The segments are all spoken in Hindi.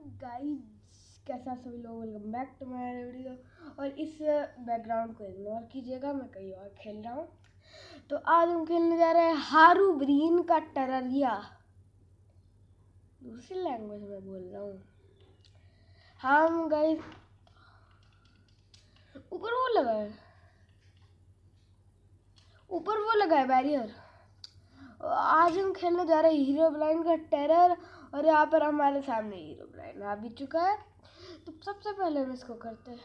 गाइस, कैसा सभी लोग, welcome back to my video. और इस बैकग्राउंड को इग्नोर कीजिएगा, मैं कहीं और खेल रहा हूँ। तो आज हम खेलने जा रहे हैं हारूब्रीन का टेररिया। दूसरी लैंग्वेज में बोल रहा हूँ। हम गाइस ऊपर वो लगा है बैरियर। आज हम खेलने जा रहे हैं हीरोब्राइन का टेरर। और यहाँ पर हमारे सामने हीरोब्राइन आ भी चुका है। तो सबसे पहले हम इसको करते हैं।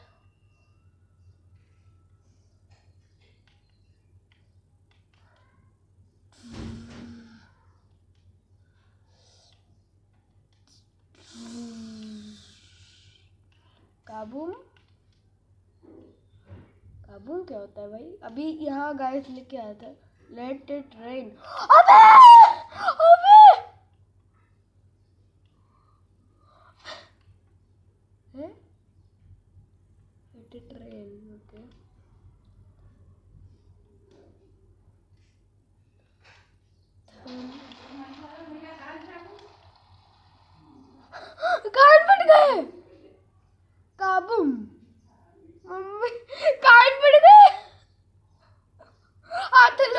काबूम काबूम क्या होता है भाई? अभी यहाँ गाइस लिख के आया था, लेट इट रेन। अबे अबे लेट इट रेन। ओके, कान फट गए। काबूम मम्मी, कान फट गए। हाथ एक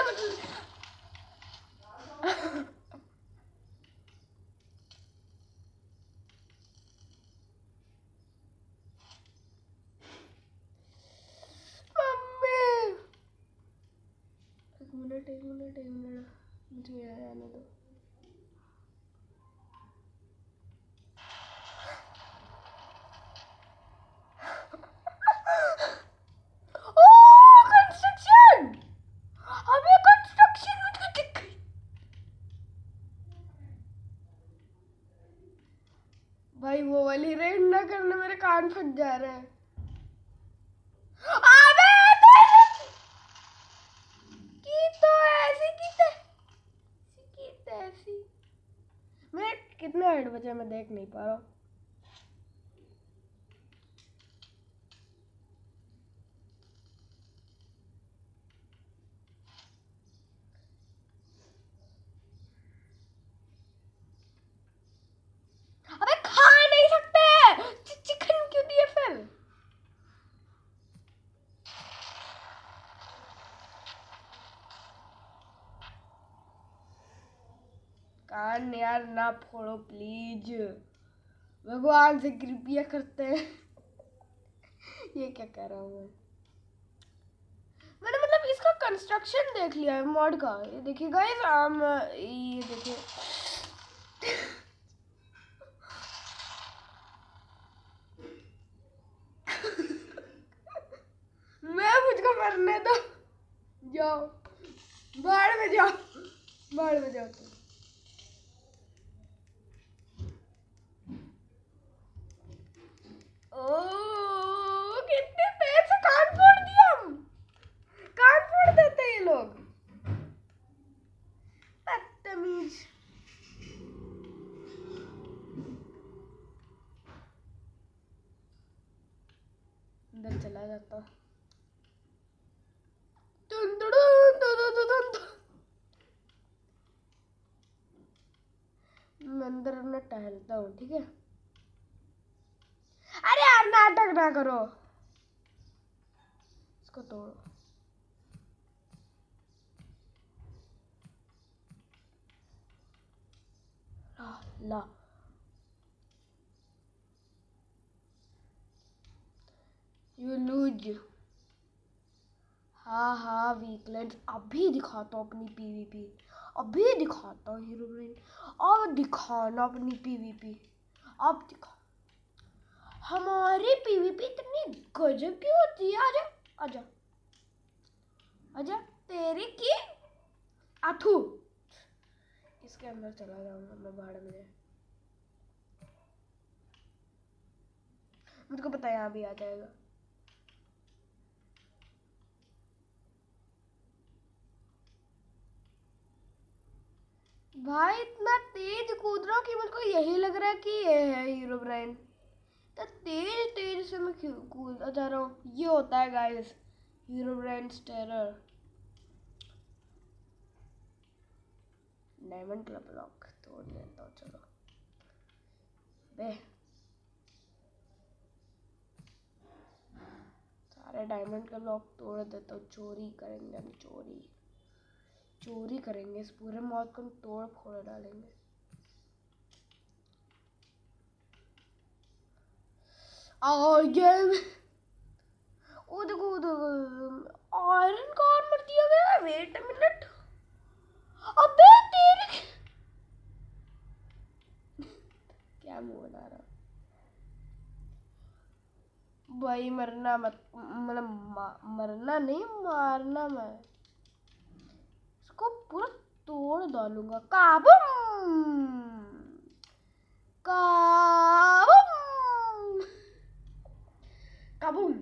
मिनट मुझे आने दो। कंस्ट्रक्शन, हमें कंस्ट्रक्शन मुझको दिख गई। भाई वो वाली रेड ना करना, मेरे कान फट जा रहे हैं। मैं कितने हेड बचे मैं देख नहीं पा रहा हूँ। अबे खा नहीं सकते, चिकन क्यों दिए फिर? कान यार ना फोड़ो प्लीज, भगवान से कृपया करते हैं। ये क्या कर रहा हूँ मैंने मतलब इसका कंस्ट्रक्शन देख लिया है मॉड का। ये देखिए गाइस, ये देखिए। मैं मुझको मरने दो, जाओ बाहर में जाओ, बाहर में जाओ तुम। कितने तेज से कान फोड़ दिया, हम कान फोड़ देते ये लोग, बदतमीज। अंदर चला जाता। मैं अंदर में टहलता हूँ, ठीक है? अरे यार नाटक ना करो, इसको तोड़ो। ला यू लूज। हाँ वीकलेंस अभी दिखाता हूँ अपनी पीवीपी, अभी दिखाता हूँ हीरोइन। अब दिखाना अपनी पीवीपी, अब दिखा। हमारी पीवीपी इतनी गजब की होती है। आजा आजा आजा, तेरी की आथू। इसके अंदर चला जाऊंगा मैं, बाहर में जाए। मुझको पता है यहाँ भी आ जाएगा। भाई इतना तेज कूद रहा हूँ कि मुझको यही लग रहा है कि ये है हीरोब्राइन। तो तेज से मैं कूद जा रहा हूँ। ये होता है guys Herobrine's terror. Diamond club lock तोड़ लेता हूँ, चलो बे। सारे डायमंड के ब्लॉक तोड़ देता हूँ। चोरी करेंगे हम, चोरी करेंगे, इस पूरे मॉड को हम तोड़ फोड़ डालेंगे। और ये ओ देखो आयरन का आर्मर दिया गया है। वेट अ मिनट, अबे तेरी क्या मुंह बना रहा भाई। मरना मत, मतलब मरना नहीं, मारना मैं इसको पूरा तोड़ डालूंगा। काबूम काबूम काबूम।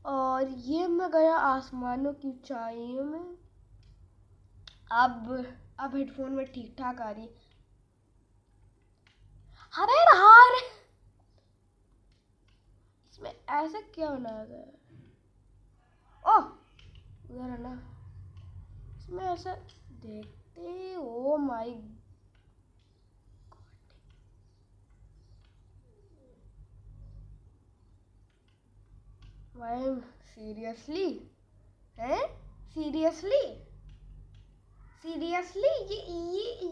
और ये मैं गया आसमानों की ऊंचाइयों में। अब हेडफोन में ठीक ठाक आ रही। अरे यार इसमें ऐसा क्या बनाया गया है? ओह उधर है ना, इसमें ऐसा देखते। ओ माय भाई सीरियसली हैं, सीरियसली सीरियसली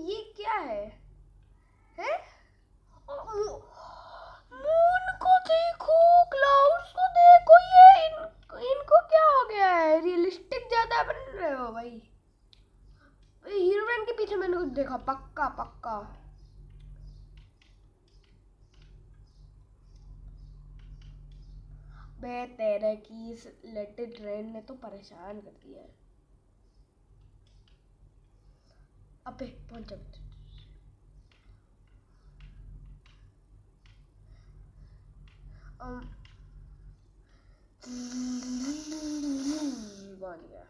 ये क्या है हैं? मून को देखो, क्लाउड्स को देखो, ये इनको क्या हो गया है? रियलिस्टिक ज्यादा बन रहे हो भाई। हीरोइन के पीछे मैंने कुछ देखा, पक्का पक्का। बे तेरे की इस लेटे ट्रेन ने तो परेशान कर दिया है। अबे पहुंच जा। बन गया।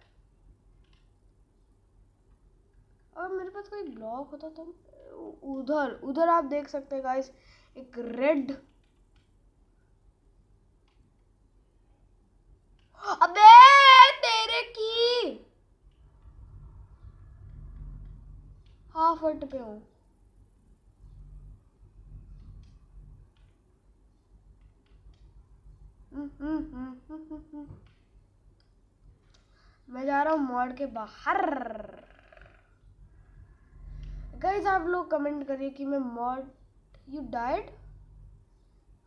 और मेरे पास कोई ब्लॉक होता तो उधर उधर आप देख सकते हैं गाइस, एक रेड। अबे तेरे की हाफ हर्ट पे हूँ। मैं जा रहा हूँ मॉड के बाहर। गाइस आप लोग कमेंट करिए कि मैं मॉड। यू डाइड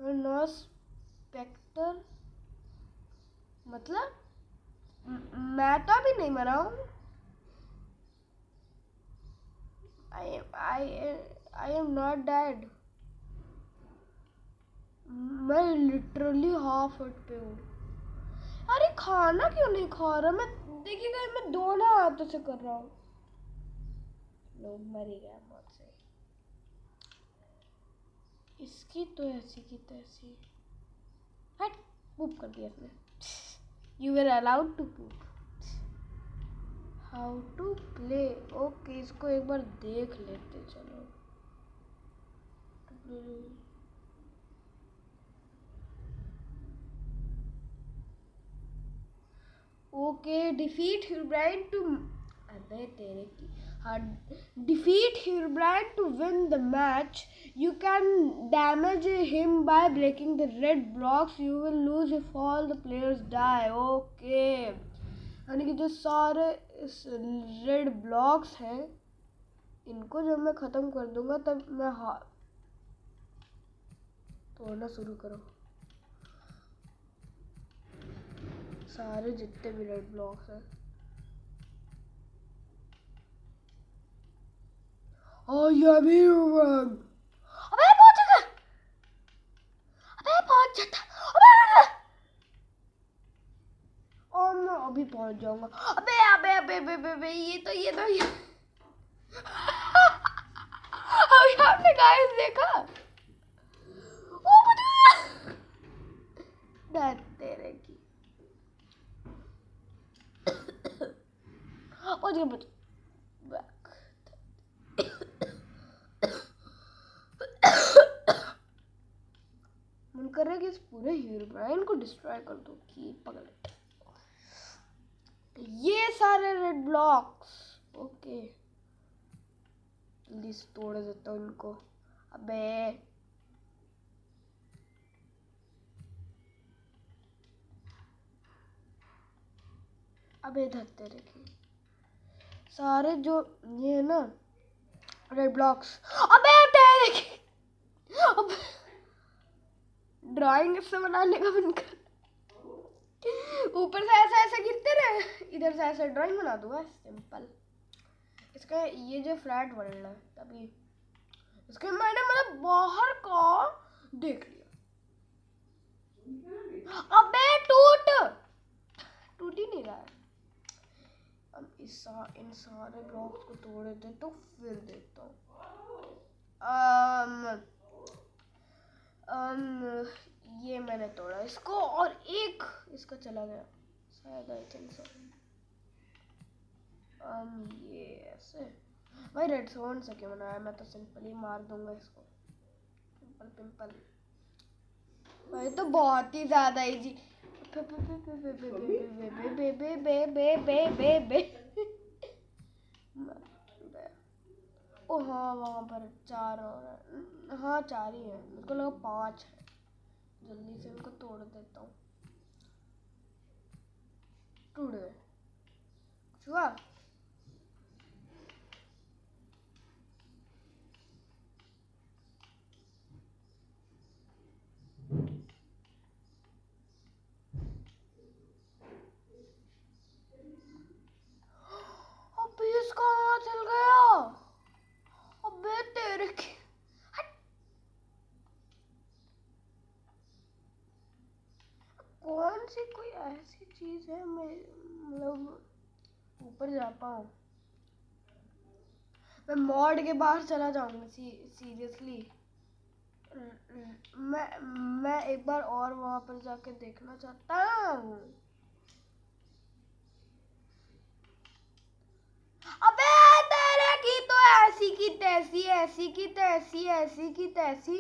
नो स्पेक्टर, मतलब मैं तो अभी नहीं मरा हूँ। I am not dead. मैं लिटरली हाफ हर्ट पे हूँ। अरे खाना क्यों नहीं खा रहा मैं? देखिएगा मैं दोनों हाथों से कर रहा हूँ। लोग मर ही गया मौत से। इसकी तो ऐसी की तैसी। हट, पूप कर दिया इसने। You were allowed to poop. How to play, okay इसको एक बार देख लेते। चलो ओके, डिफीट Herobrine टू, अबे तेरे की, हाँ, defeat Herobrine to win the match. You can damage him by breaking the red blocks. You will lose if all the players die. Okay, यानी कि जो सारे इस रेड ब्लॉक्स हैं इनको जब मैं ख़त्म कर दूंगा तब मैं तोड़ना शुरू करो सारे जितने भी रेड ब्लॉक्स हैं। अबे पहुंच गया, अबे पहुंच जाता, अबे और मैं अभी पहुंच जाऊंगा। अबे अबे अबे अबे अबे, अबे ये तो अभी आपने गाइस देखा? ओ मुझे तेरे की पहुंच गया, पहुंच मन कर रहा है कि इस पूरे Herobrine को डिस्ट्रॉय कर दो कि पकड़। ये सारे रेड ब्लॉक्स, ओके जल्दी से तोड़ देता हूँ इनको। अबे अबे धत्ते रखी सारे जो ये है ना रेड ब्लॉक्स। अबे तेरे की ड्राइंग इससे बनाने का मन कर ऊपर से ऐसा ऐसा गिरते रहे, इधर से ऐसा ड्राइंग बना दूंगा सिंपल। इसका ये जो फ्लैट वर्ल्ड है तभी इसके मैंने मतलब बाहर का देख लिया। अबे टूट ही नहीं रहा है। अब इन सारे ब्लॉक्स को तोड़ देते तो फिर देखता हूँ। ये मैंने तोड़ा इसको और एक इसका चला गया शायद, आई थिंक सो। ये ऐसे भाई रेडस्टोन से क्यों बनाया, मैं तो सिंपली मार दूंगा इसको, सिंपल पिंपल। भाई तो बहुत ही ज्यादा इजी। ओ हाँ वहाँ पर 4 और हाँ 4 ही है, मेरे को लगा 5 है। जल्दी से इनको तोड़ देता हूँ। टूट गए हुआ। अबे इसका कहाँ चल गया? अबे तेरे की कौन सी कोई ऐसी चीज है मैं मतलब ऊपर जा पाऊँ? मैं मॉड के बाहर चला जाऊंगा सीरियसली। मैं एक बार और वहां पर जाके देखना चाहता हूँ। अबे तेरे की तो ऐसी की तैसी, ऐसी की तैसी, ऐसी की तैसी।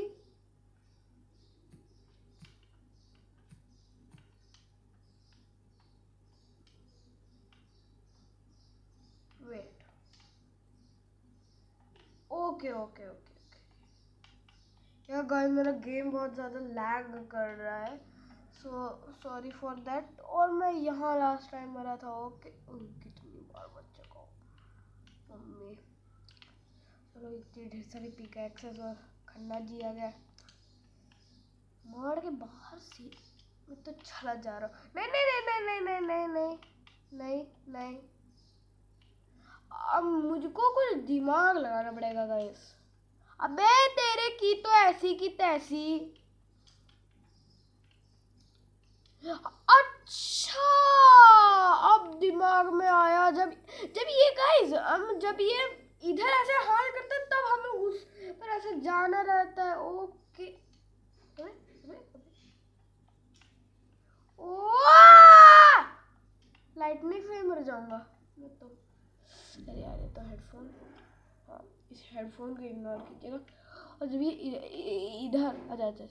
वेट ओके ओके ओके यार गाइस मेरा गेम बहुत ज़्यादा लैग कर रहा है, सो सॉरी फॉर दैट। और मैं यहाँ लास्ट टाइम मरा था। ओके कितनी बार बच चुका हूँ मम्मी। चलो इतनी ढेर सारी पिकैक्सेस और खन्ना जी आ गया। मोड़ के बाहर से मैं तो चला जा रहा हूँ। नहीं नहीं नहीं नहीं नहीं नहीं नहीं नहीं नहीं, अब मुझको कुछ दिमाग लगाना पड़ेगा गाइस। अबे तेरे की तो ऐसी की तैसी। अच्छा अब दिमाग में आया, जब जब ये गाइस जब ये इधर ऐसे हाल करते हैं तब हमें उस पर ऐसे जाना रहता है। ओके लाइटनिंग से मर जाऊंगा मैं तो। अरे यार ये तो हेडफोन, हाँ इस हेडफोन को इग्नोर कीजिएगा। और जब ये इधर आ जाता है।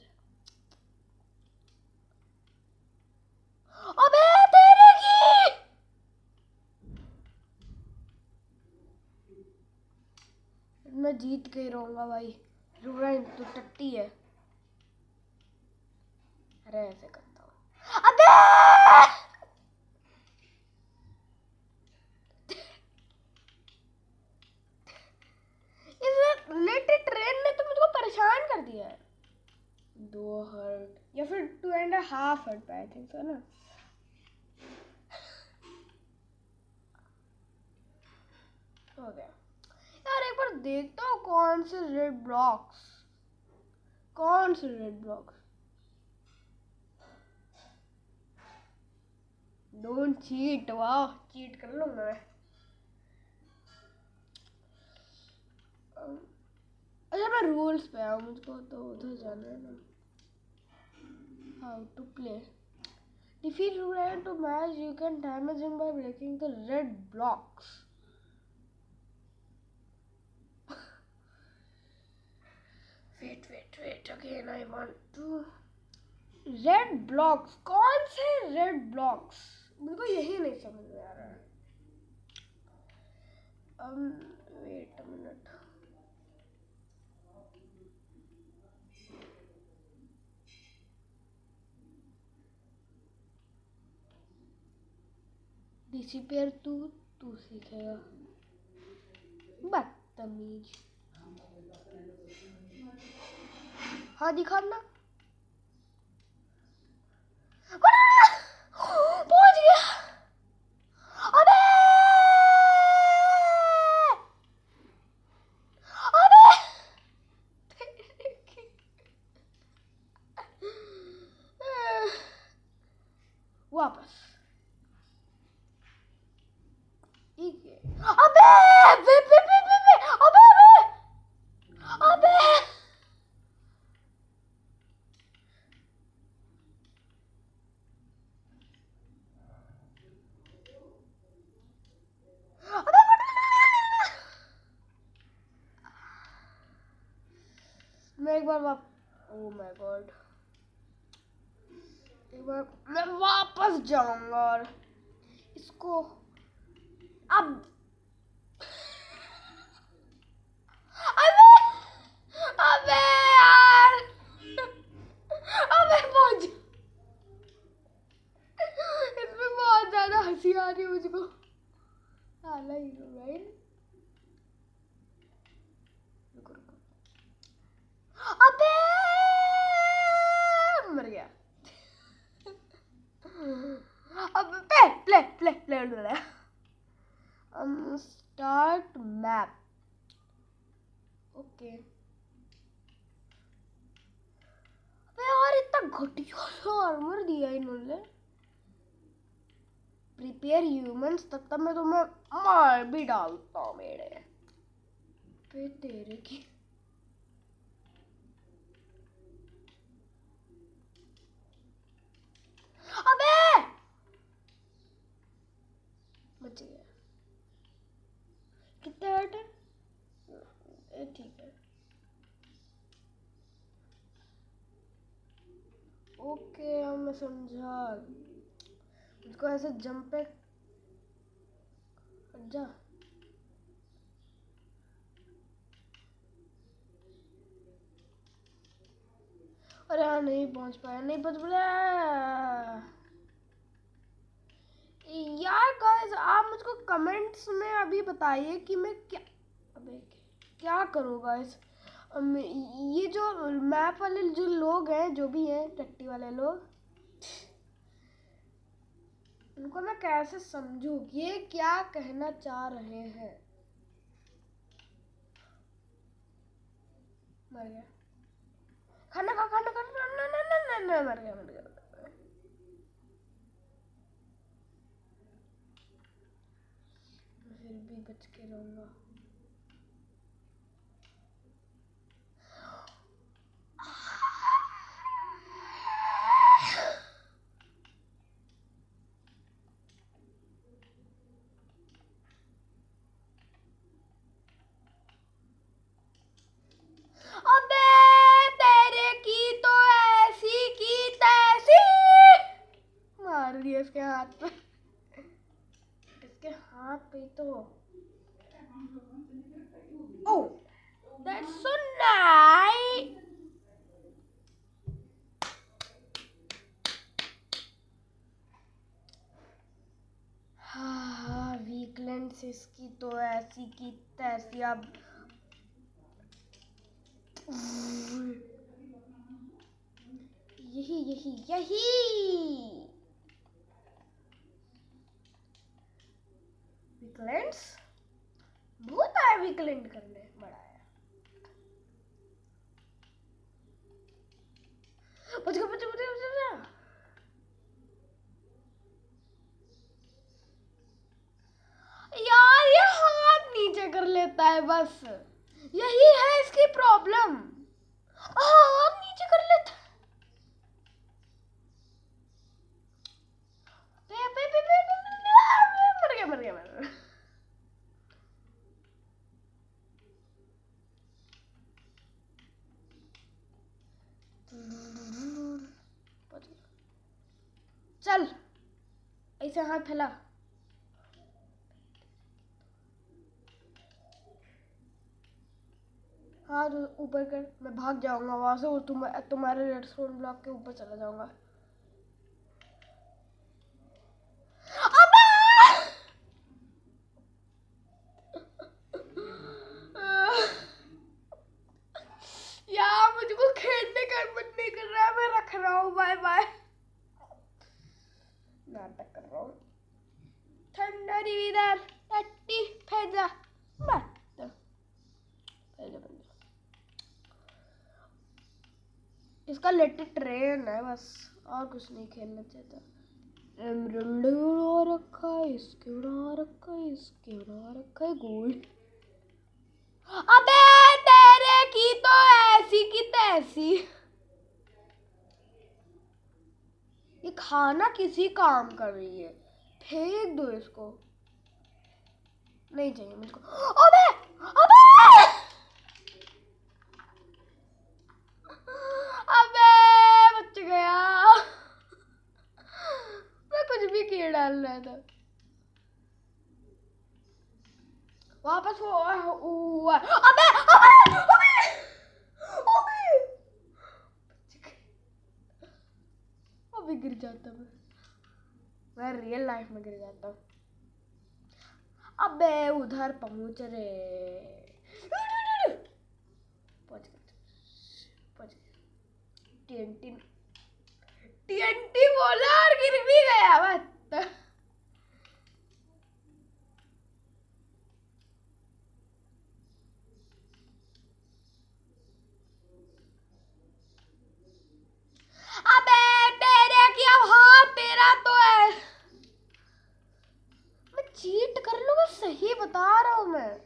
अबे तेरे की मैं जीत के ही रहूंगा भाई। रूराइन तू टट्टी है। अरे ऐसे करता हूँ। अबे इस लेटे ट्रेन ने तो मुझको परेशान कर दिया है। 2 हर्ट या फिर 2.5 हर्ट पे आई थिंक सो ना। हो गया यार। एक बार देखता हूँ कौन से रेड ब्लॉक्स, कौन से रेड ब्लॉक्स। डोंट चीट, वाह चीट कर लूंगा मैं। अच्छा मैं रूल्स पे आऊँ, मुझको तो उधर जाना है ना। How to play defeat Rurine to match, you can damage him by breaking the red blocks. Wait again I want to red blocks. कौन से रेड ब्लॉक्स, मुझको यही नहीं समझ में आ रहा है। Wait a minute. इसी पैर तू सीखेगा, बदतमीज। हाँ दिखा ना। पहुंच गया। अबे अबे वापस। ठीक है। अबे वे, अबे अबे मैं एक बार ओह माय गॉड, एक बार मैं वापस जाऊंगा और इसको अब अबे अबे यार अबे पहुंच। इसमें बहुत ज्यादा हंसी आ रही है मुझको। साला हीरोइन। अबे मर गया। अब प्ले स्टार्ट मैप। ओके। अबे यार इतना घटिया आर्मर दिया इन्होंने। प्रिपेयर ह्यूमंस, तब मैं तुम्हें मार भी डालता हूँ मेरे पे तेरे की। अबे बच गया। कितने हर्ट है? ठीक है। ओके अब मैं समझा। इसको ऐसे जंप पे जा। अरे हाँ नहीं पहुंच पाया, नहीं पहुंच पाया यार। गाइस आप मुझको कमेंट्स में अभी बताइए कि मैं क्या, अबे क्या करूँ गाइस। ये जो मैप वाले जो लोग हैं, जो भी हैं टट्टी वाले लोग, उनको मैं कैसे समझूं ये क्या कहना चाह रहे हैं। मर गया। खाना खा, खाना खा, ना मर गया। फिर भी बच के रहूंगा। अबे तेरे की तो ऐसी की तैसी मार दिया इसके हाथ पे। इसके हाथ पे तो ओह दैट्स सो नाइस। हाँ वीकलेंड्स इसकी तो ऐसी की तैसी। अब यही वीकलेंड्स बहुत आया वीकलेंड करने बड़ा आया। बच गया। यार ये हाथ नीचे कर लेता है बस, यही है इसकी प्रॉब्लम। हाथ नीचे कर लेता है। मर गया। चल ऐसे हाथ फैला। हाथ ऊपर कर, मैं भाग जाऊंगा वहां से और तुम्हारे रेडस्टोन ब्लॉक के ऊपर चला जाऊंगा। अबे यार मन नहीं कर रहा है, मैं रख रहा हूँ, बाय बाय। नाटक कर रहा हूँ। ठंडा रिवीदार टट्टी फेजा बस फेजा बन। इसका लेटेड ट्रेन है बस, और कुछ नहीं खेलना चाहता। एमरल्ड उड़ा रखा है, इसके उड़ा रखा है, इसके उड़ा रखा है गोल्ड। अबे तेरे की तो ऐसी की तैसी। ये खाना किसी काम कर रही है, फेंक दो इसको। नहीं चाहिए मुझको। अबे अबे अबे बच गया। मैं कुछ भी किए डाल रहा था। वापस हुआ। अबे अबे अबे अबे अबे गिर जाता मैं रियल लाइफ में गिर जाता हूँ। अबे उधर पहुंच रहे। पहुंच टीएनटी टीएनटी बोला और गिर भी गया बस। अबे तेरे क्या, हाँ तेरा तो है। मैं चीट कर लूंगा, सही बता रहा हूँ मैं।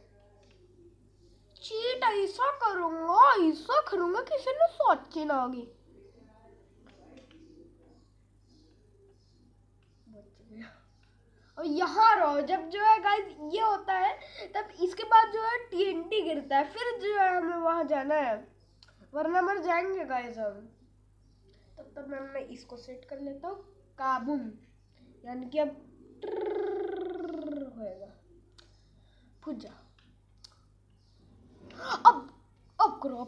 चीट ऐसा करूंगा किसी ने सोची ना होगी। और यहाँ रहो, जब जो है गाइस ये होता है तब इसके बाद जो है टीएनटी गिरता है, फिर जो है हमें वहां जाना है, वरना मर जाएंगे गाइस हम। तब तक मैं इसको सेट कर लेता हूँ काबूम, यानी कि अब होएगा पूजा। अब करो।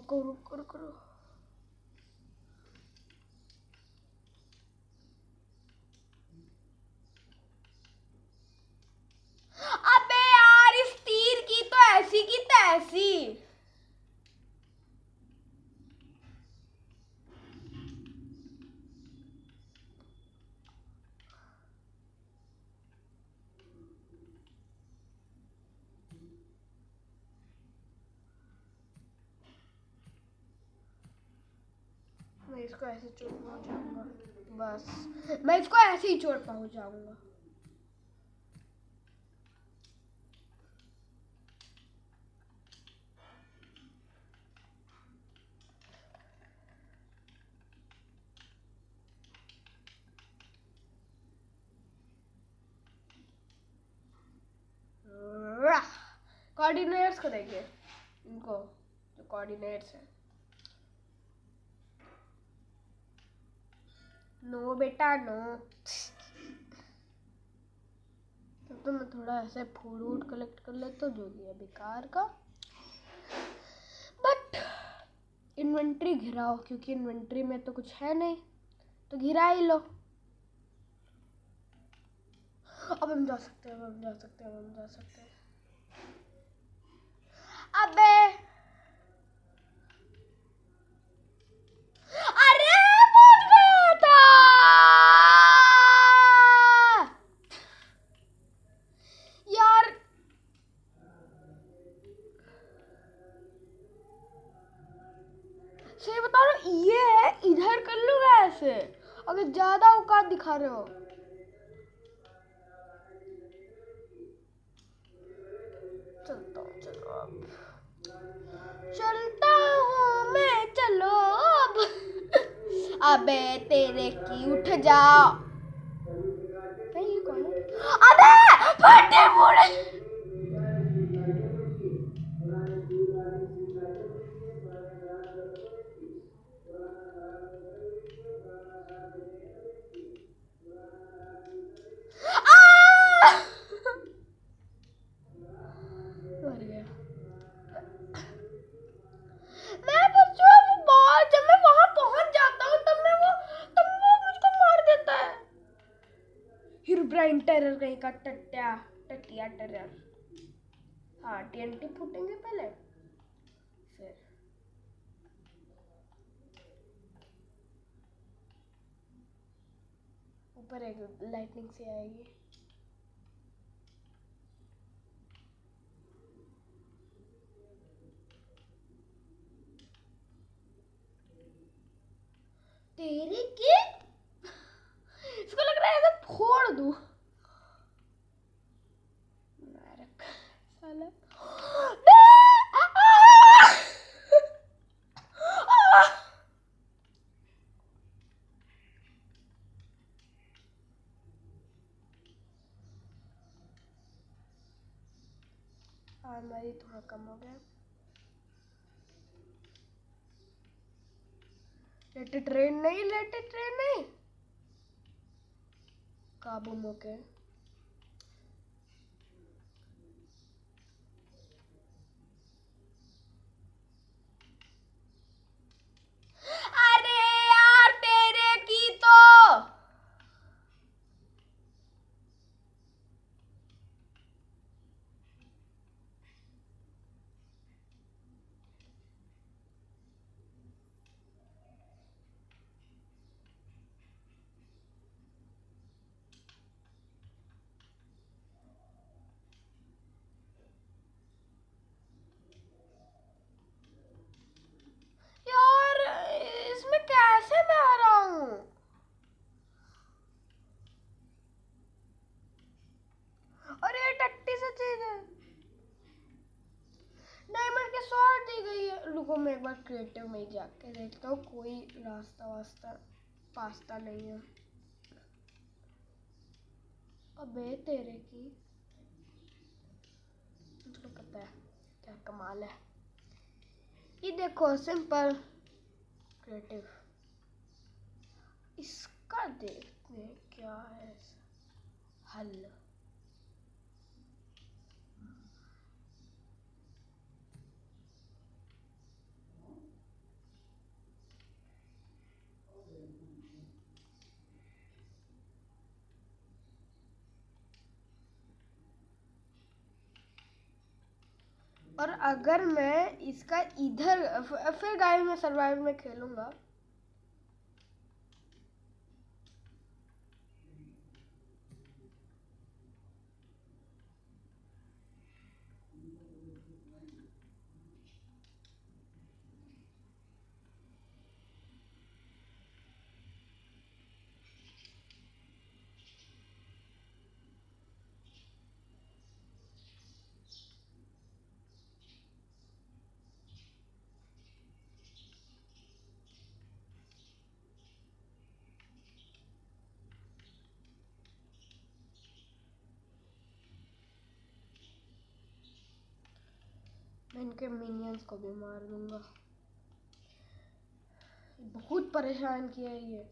अबे यार इस तीर की तो ऐसी की तैसी। मैं इसको ऐसे चोट पहुंचाऊंगा, बस मैं इसको ऐसे ही चोट पहुंचाऊंगा। कोऑर्डिनेट्स को देखिए, इनको जो कोऑर्डिनेट्स है। नो बेटा नो। तो मैं थोड़ा ऐसे फूड कलेक्ट कर लेता हूँ, जो भी है बेकार का। बट इन्वेंट्री घिराओ, क्योंकि इन्वेंट्री में तो कुछ है नहीं, तो घिरा ही लो। अब हम जा सकते हैं। अबे अरे पहुंच गया था यार। सही बता रहा हूँ, ये है, इधर कर लूंगा ऐसे, अगर ज्यादा औकात दिखा रहे हो। चलता हूँ मैं, चलो अब। अबे तेरे की उठ जाओ। नहीं कौन? अबे फटे मुड़े। ब्राइन टेरर कहीं का टटिया टेरर। हाँ टीएनटी फूटेंगे पहले, फिर ऊपर एक लाइटनिंग से आएगी। तेरे की इसको लग रहा है ऐसे फोड़ दूं। साला हमारी थोड़ा कम हो गया। लेटे ट्रेन नहीं काबू मोके। अरे यार तेरे की तो यार इसमें कैसे मैं आ रहा हूँ। और ये टट्टी से चीज है। डायमंड की शॉर्ट दी गई है। रुको मैं एक बार क्रिएटिव में जाके देखता हूँ कोई रास्ता वास्ता पास्ता नहीं है। अबे तेरे की तुझको पता है क्या कमाल है। ये देखो सिंपल क्रिएटिव। इसका देखते हैं क्या है हल। और अगर मैं इसका इधर फिर गाइस मैं सर्वाइवल में खेलूंगा। मैं इनके मिनियंस को भी मार दूंगा। बहुत परेशान किया है ये।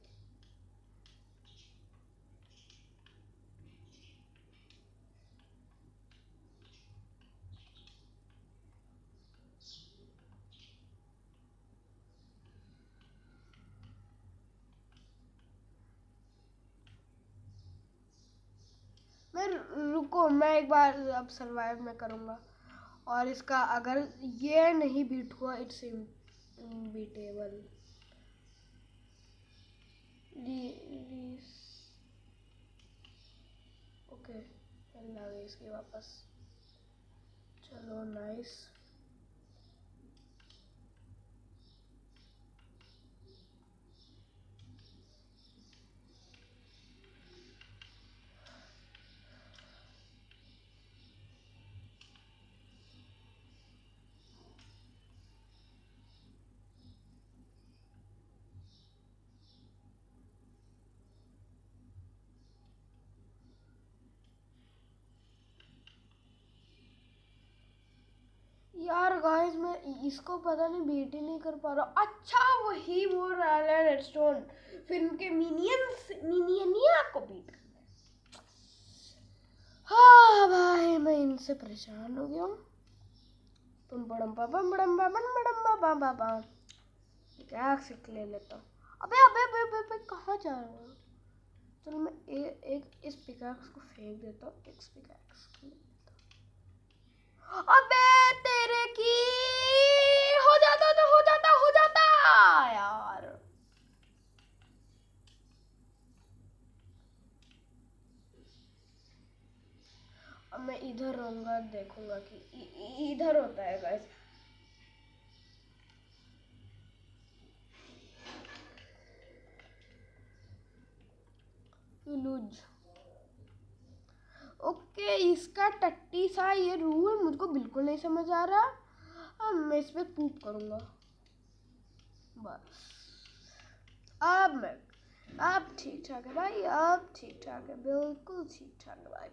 मैं रुको मैं एक बार अब सरवाइव में करूँगा। और इसका अगर ये नहीं बीट हुआ इट्स इनबीटेबल। ओके चल आ गई इसकी वापस। चलो नाइस। यार गाइस मैं इसको पता नहीं बीट ही नहीं कर पा रहा। अच्छा वही वो रेडस्टोन फिर इनके मिनियनिया को बीट करना। हाँ भाई मैं इनसे परेशान हो गया हूँ। तुम बड़म्बा बम बड़म्बा बम बड़म्बा बम बम बम क्या सीख ले लेता हूँ। अबे अबे अबे अबे, अबे कहाँ जा रहा हूँ। चलो मैं एक इस पिकैक्स को फेंक देता हूँ। इस पिकैक्स को अबे तेरे की हो जाता तो हो जाता यार। इधर रहूंगा, देखूंगा कि इधर होता है गाइस। लूज ओके, इसका टट्टी सा ये रूल मुझको बिल्कुल नहीं समझ आ रहा। अब मैं इस पे पूप करूंगा बस। अब ठीक ठाक है भाई, अब ठीक ठाक है, बिल्कुल ठीक ठाक है भाई।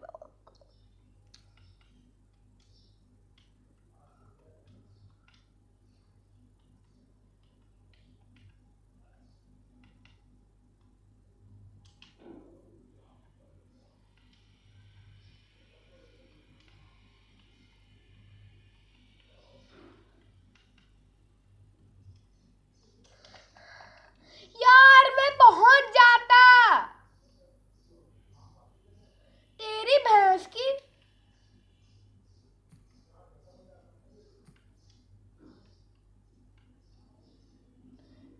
यार मैं पहुंच जाता, तेरी भैंस की।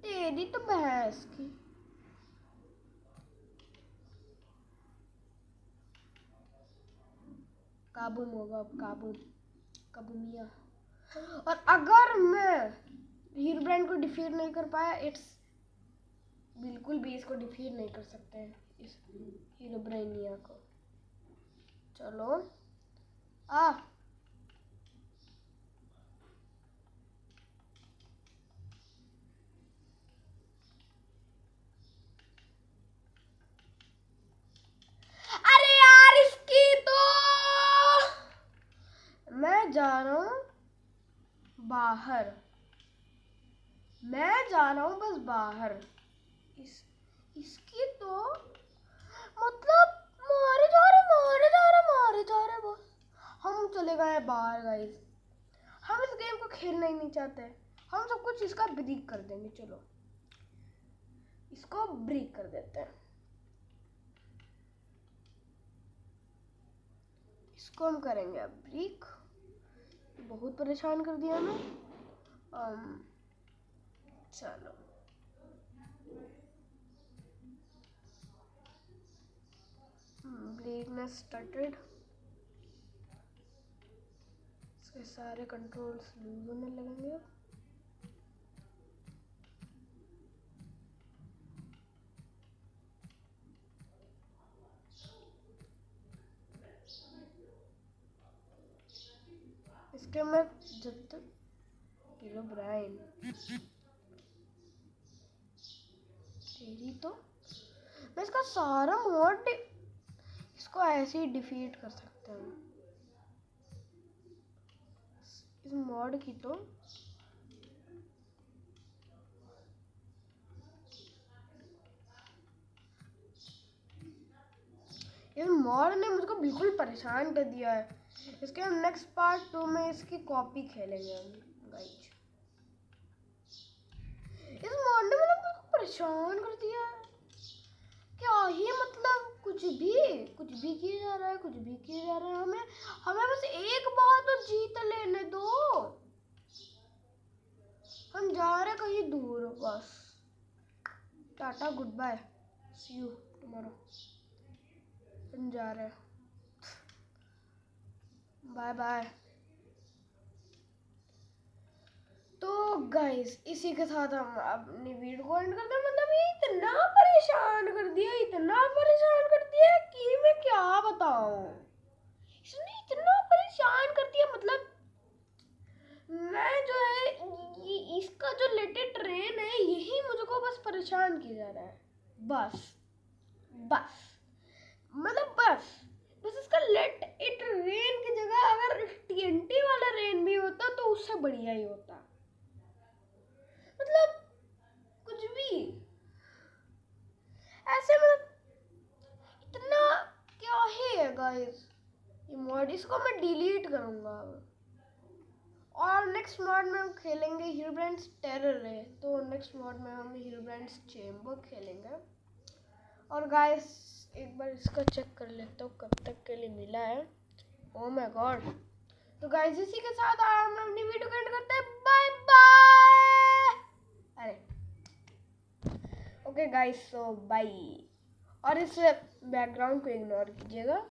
तेरी तो भैंस की। काबू होगा अब, काबू काबू मिया। और अगर मैं हीरो ब्रांड को डिफीट नहीं कर पाया, इट्स बिल्कुल भी इसको डिफीट नहीं कर सकते हैं इस हीरो ब्राइनिया को। चलो आ अरे यार इसकी तो मैं जा रहा हूँ बाहर, मैं जा रहा हूँ बस बाहर। इसकी तो मतलब मारे जा रहे बस। हम चले गए बाहर गाइस, हम इस गेम को खेलना ही नहीं चाहते। हम सब कुछ इसका ब्रेक कर देंगे। चलो इसको ब्रेक कर देते हैं। इसको हम करेंगे अब ब्रेक। बहुत परेशान कर दिया ना। चलो ब्रेकनेस स्टार्टेड। इसके सारे कंट्रोल्स लूज होने लगेंगे। इसके मैं जब तक हीरो ब्राइन तेरी तो मैं इसका सारा मॉड इसको ऐसे ही डिफीट कर सकते हैं। इस मॉड की तो इस मॉड ने मुझको बिल्कुल परेशान कर दिया है। इसके हम नेक्स्ट पार्ट 2 में इसकी कॉपी खेलेंगे गाइस। इस मॉड ने मुझको परेशान कर दिया है। क्या ही मतलब कुछ भी किया जा रहा है, कुछ भी किया जा रहा है। हमें बस एक बार तो जीत लेने दो। हम जा रहे कहीं दूर बस। Tata goodbye, see you tomorrow. हम जा रहे हैं, बाय बाय। तो गाइस इसी के साथ हम अपनी वीडियो को एंड करते हैं। मतलब ये इतना परेशान कर दिया, इतना परेशान कर दिया कि मैं क्या बताऊं। इसने इतना परेशान कर दिया, मतलब मैं जो है इसका जो लेटेड ट्रेन है यही मुझको बस परेशान किया जा रहा है। बस मतलब बस इसका लेट इट रेन की जगह अगर TNT वाला रेन भी होता तो उससे बढ़िया ही होता। मतलब कुछ भी ऐसे मतलब इतना क्या है गाइस। ये मॉड इसको मैं डिलीट करूंगा अब। और नेक्स्ट मॉड में हम खेलेंगे हीरो ब्रांड्स टेरर है, तो नेक्स्ट मॉड में हम हीरो ब्रांड्स चेम्बर खेलेंगे। और गाइस एक बार इसका चेक कर लेता हूँ कब तक के लिए मिला है। Oh my God. तो गाइस इसी के साथ हम अपनी वीडियो को एंड करते हैं। Bye bye. अरे ओके गाइस, सो बाय। और इस बैकग्राउंड को इग्नोर कीजिएगा।